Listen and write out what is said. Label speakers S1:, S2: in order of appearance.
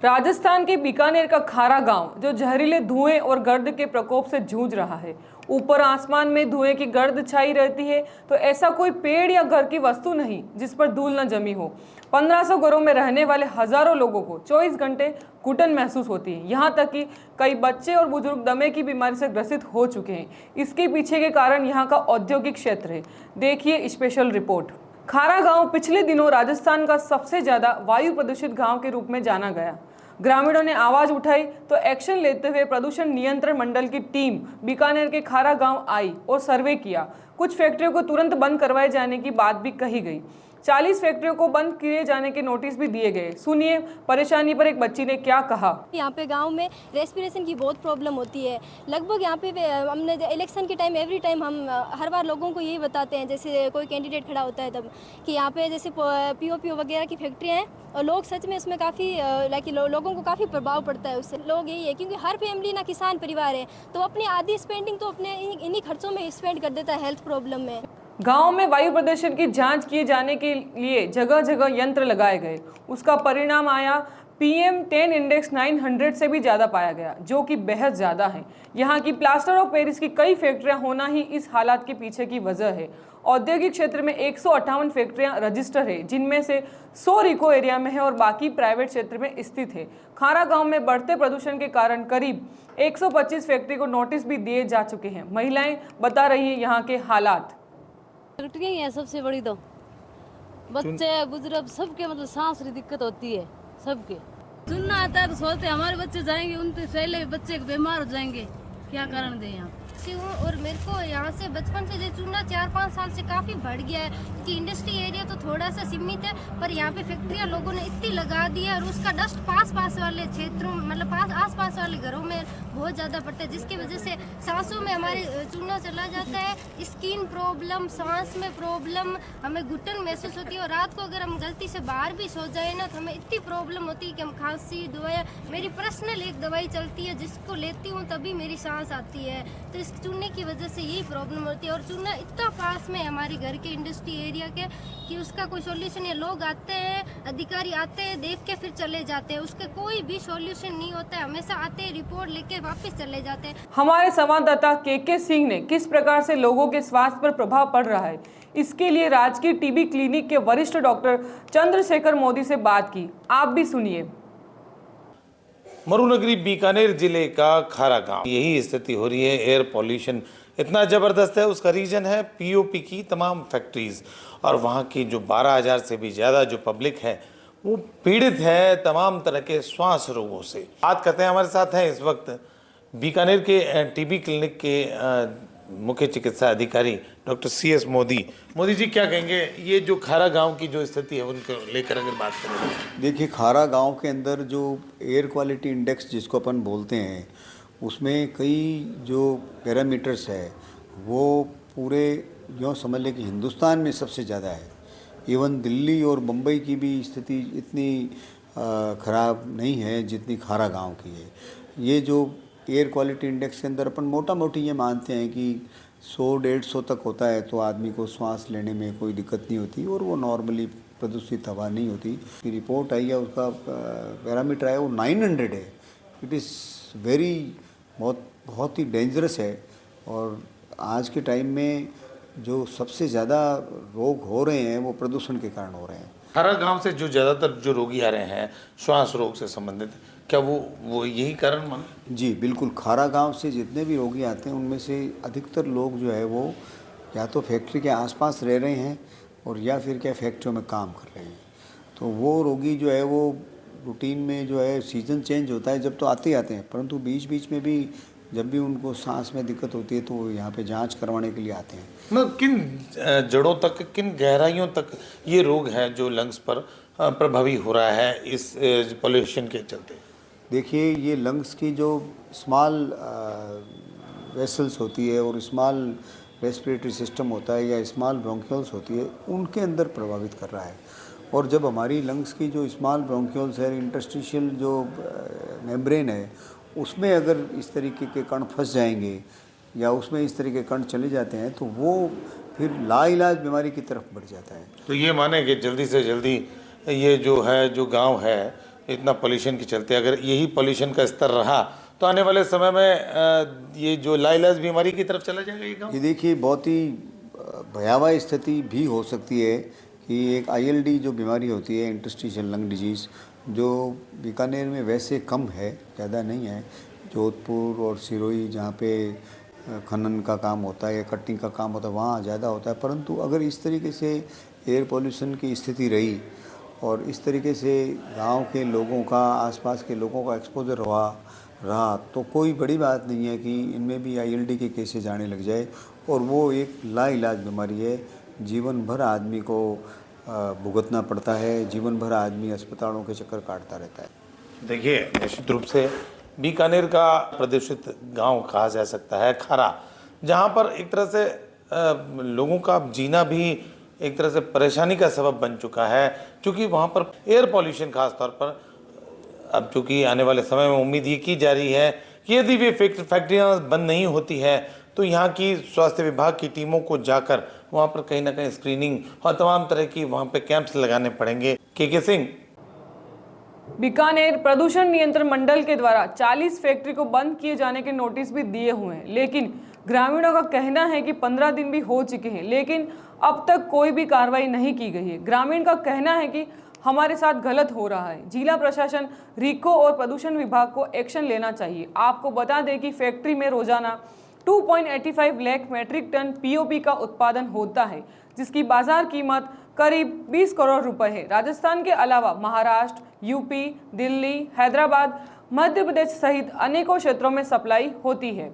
S1: राजस्थान के बीकानेर का खारा गांव जो जहरीले धुएं और गर्द के प्रकोप से जूझ रहा है। ऊपर आसमान में धुएं की गर्द छाई रहती है तो ऐसा कोई पेड़ या घर की वस्तु नहीं जिस पर धूल न जमी हो। 1500 घरों में रहने वाले हजारों लोगों को 24 घंटे घुटन महसूस होती है। यहाँ तक कि कई बच्चे और बुजुर्ग दमे की बीमारी से ग्रसित हो चुके हैं। इसके पीछे के कारण यहाँ का औद्योगिक क्षेत्र है। देखिए स्पेशल रिपोर्ट। खारा गांव पिछले दिनों राजस्थान का सबसे ज्यादा वायु प्रदूषित गांव के रूप में जाना गया। ग्रामीणों ने आवाज उठाई तो एक्शन लेते हुए प्रदूषण नियंत्रण मंडल की टीम बीकानेर के खारा गांव आई और सर्वे किया। कुछ फैक्ट्रियों को तुरंत बंद करवाए जाने की बात भी कही गई। 40 फैक्ट्रियों को बंद किए जाने के नोटिस भी दिए गए। सुनिए परेशानी पर एक बच्ची ने क्या कहा।
S2: यहाँ पे गांव में रेस्पिरेशन की बहुत प्रॉब्लम होती है। लगभग यहाँ पे हमने इलेक्शन के टाइम एवरी टाइम हम हर बार लोगों को यही बताते हैं, जैसे कोई कैंडिडेट खड़ा होता है तब, कि यहाँ पे जैसे पीओपी वगैरह की फैक्ट्रियाँ हैं और लोग सच में उसमें काफ़ी लोगों को काफ़ी प्रभाव पड़ता है उससे। लोग यही है क्योंकि हर फैमिली ना किसान परिवार है तो अपनी आधी स्पेंडिंग तो अपने इन्हीं खर्चों में स्पेंड कर देता है हेल्थ प्रॉब्लम में।
S1: गांव में वायु प्रदूषण की जांच किए जाने के लिए जगह जगह यंत्र लगाए गए। उसका परिणाम आया PM10 इंडेक्स 900 से भी ज़्यादा पाया गया, जो कि बेहद ज़्यादा है। यहाँ की प्लास्टर ऑफ पेरिस की कई फैक्ट्रियाँ होना ही इस हालात के पीछे की वजह है। औद्योगिक क्षेत्र में 158 फैक्ट्रियाँ रजिस्टर है, जिनमें से 100 रिको एरिया में है और बाकी प्राइवेट क्षेत्र में स्थित है। खारा गांव में बढ़ते प्रदूषण के कारण करीब 125 फैक्ट्री को नोटिस भी दिए जा चुके हैं। महिलाएं बता रही हैं यहाँ के हालात।
S3: फैक्ट्रियाँ ही है सबसे बड़ी, तो बच्चे बुजुर्ग सबके मतलब सांस की दिक्कत होती है सबके। सुनना आता है तो सोचते हमारे बच्चे जाएंगे, उनसे पहले बच्चे बीमार हो जाएंगे, क्या कारण दे यहाँ
S2: और मेरे को यहाँ से बचपन से जो चुना 4-5 साल से काफ़ी बढ़ गया है कि इंडस्ट्री एरिया तो थोड़ा सा सीमित है, पर यहाँ पे फैक्ट्रियाँ लोगों ने इतनी लगा दी है और उसका डस्ट पास वाले क्षेत्रों मतलब आस पास वाले घरों में बहुत ज़्यादा पड़ता है, जिसकी वजह से सांसों में हमारे चूना चला जाता है, स्किन प्रॉब्लम, सांस में प्रॉब्लम, हमें घुटन महसूस होती है। और रात को अगर हम गलती से बाहर भी सो जाए ना तो हमें इतनी प्रॉब्लम होती है कि हम खांसी दवाइयाँ, मेरी पर्सनल एक दवाई चलती है जिसको लेती हूँ तभी मेरी सांस आती है। तो इस चूने की वजह से यही प्रॉब्लम होती है और चूना इतना पास में हमारे घर के इंडस्ट्री एरिया के कि उसका कोई सॉल्यूशन है। लोग आते हैं, अधिकारी आते हैं, देख के फिर चले जाते हैं, उसका कोई भी सॉल्यूशन नहीं होता है। हमेशा आते हैं, रिपोर्ट लेके वापस चले जाते हैं।
S1: हमारे संवाददाता के सिंह ने किस प्रकार से लोगों के स्वास्थ्य पर प्रभाव पड़ रहा है, इसके लिए राजकीय टीबी क्लिनिक के वरिष्ठ डॉक्टर चंद्रशेखर मोदी से बात की। आप भी सुनिए।
S4: मरुनगरी बीकानेर जिले का खारा गांव, यही स्थिति हो रही है। एयर पॉल्यूशन इतना ज़बरदस्त है, उसका रीज़न है पीओपी की तमाम फैक्ट्रीज़, और वहाँ की जो 12,000 से भी ज़्यादा जो पब्लिक है वो पीड़ित है तमाम तरह के श्वास रोगों से। बात करते हैं, हमारे साथ हैं इस वक्त बीकानेर के टीबी क्लिनिक के मुख्य चिकित्सा अधिकारी डॉक्टर CS मोदी। मोदी जी क्या कहेंगे, ये जो खारा गांव की जो स्थिति है उनको लेकर अगर बात करें।
S5: देखिए, खारा गांव के अंदर जो एयर क्वालिटी इंडेक्स जिसको अपन बोलते हैं, उसमें कई जो पैरामीटर्स है वो पूरे यूँ समझ लें कि हिंदुस्तान में सबसे ज़्यादा है। इवन दिल्ली और मुंबई की भी स्थिति इतनी ख़राब नहीं है जितनी खारा गांव की है। ये जो एयर क्वालिटी इंडेक्स के अंदर अपन मोटा मोटी ये मानते हैं कि 100-150 तक होता है तो आदमी को सांस लेने में कोई दिक्कत नहीं होती और वो नॉर्मली प्रदूषित हवा नहीं होती। की रिपोर्ट आई है, उसका पैरामीटर है वो 900 है। इट इज़ वेरी बहुत ही डेंजरस है। और आज के टाइम में जो सबसे ज़्यादा रोग हो रहे हैं वो प्रदूषण के कारण हो रहे हैं।
S4: खारा गांव से जो ज़्यादातर जो रोगी आ रहे हैं श्वास रोग से संबंधित, क्या वो यही कारण माने?
S5: जी बिल्कुल, खारा गांव से जितने भी रोगी आते हैं उनमें से अधिकतर लोग जो है वो या तो फैक्ट्री के आसपास रह रहे हैं और या फिर क्या फैक्ट्रियों में काम कर रहे हैं। तो वो रोगी जो है वो रूटीन में जो है सीज़न चेंज होता है जब तो आते ही आते हैं, परंतु बीच बीच में भी जब भी उनको सांस में दिक्कत होती है तो वो यहाँ पे जांच करवाने के लिए आते हैं।
S4: मतलब किन जड़ों तक, किन गहराइयों तक ये रोग है जो लंग्स पर प्रभावी हो रहा है इस पॉल्यूशन के चलते?
S5: देखिए, ये लंग्स की जो स्मॉल वेसल्स होती है और स्मॉल रेस्पिरेटरी सिस्टम होता है या स्मॉल ब्रोंकियल्स होती है, उनके अंदर प्रभावित कर रहा है। और जब हमारी लंग्स की जो स्मॉल ब्रोंकियल्स है, इंटरस्टिशियल जो मेम्ब्रेन है, उसमें अगर इस तरीके के कण फंस जाएंगे या उसमें इस तरह के कण चले जाते हैं तो वो फिर लाइलाज बीमारी की तरफ बढ़ जाता है।
S4: तो ये माने कि जल्दी से जल्दी ये जो गांव है इतना पोल्यूशन के चलते। अगर यही पोल्यूशन का स्तर रहा तो आने वाले समय में ये जो लाइलाज बीमारी की तरफ चला जाएगा ये गाँव।
S5: ये देखिए बहुत ही भयावह स्थिति भी हो सकती है कि एक ILD जो बीमारी होती है, इंटरस्टिशियल लंग डिजीज़, जो बीकानेर में वैसे कम है, ज़्यादा नहीं है। जोधपुर और सिरोही जहाँ पे खनन का काम होता है या कटिंग का काम होता है वहाँ ज़्यादा होता है। परंतु अगर इस तरीके से एयर पोल्यूशन की स्थिति रही और इस तरीके से गांव के लोगों का, आसपास के लोगों का एक्सपोजर रहा तो कोई बड़ी बात नहीं है कि इनमें भी ILD के केसेज आने लग जाए। और वो एक लाइलाज बीमारी है, जीवन भर आदमी को भुगतना पड़ता है, जीवन भर आदमी अस्पतालों के चक्कर काटता रहता है।
S4: देखिए, निश्चित रूप से बीकानेर का प्रदूषित गांव कहा जा सकता है खारा, जहां पर एक तरह से लोगों का जीना भी एक तरह से परेशानी का सबब बन चुका है, क्योंकि वहां पर एयर पॉल्यूशन खास तौर पर अब चूँकि आने वाले समय में उम्मीद ये की जा रही है कि यदि वे फैक्ट्रियाँ बंद नहीं होती है तो यहाँ की स्वास्थ्य विभाग की टीमों को जाकर वहाँ पर कहीं ना कहीं स्क्रीनिंग और तमाम तरह की वहाँ पे कैंप्स लगाने पड़ेंगे। के सिंह।
S1: बीकानेर प्रदूषण नियंत्रण मंडल के द्वारा 40 फैक्ट्री को बंद किए जाने के नोटिस भी दिए हुए हैं, लेकिन ग्रामीणों का कहना है कि 15 दिन भी हो चुके हैं लेकिन अब तक कोई भी कार्रवाई नहीं की गई है। ग्रामीण का कहना है कि हमारे साथ गलत हो रहा है, जिला प्रशासन, रीको और प्रदूषण विभाग को एक्शन लेना चाहिए। आपको बता दें कि फैक्ट्री में रोजाना 2.85 लाख मैट्रिक टन POP का उत्पादन होता है, जिसकी बाजार कीमत करीब 20 करोड़ रुपए है। राजस्थान के अलावा महाराष्ट्र, यूपी, दिल्ली, हैदराबाद, मध्य प्रदेश सहित अनेकों क्षेत्रों में सप्लाई होती है।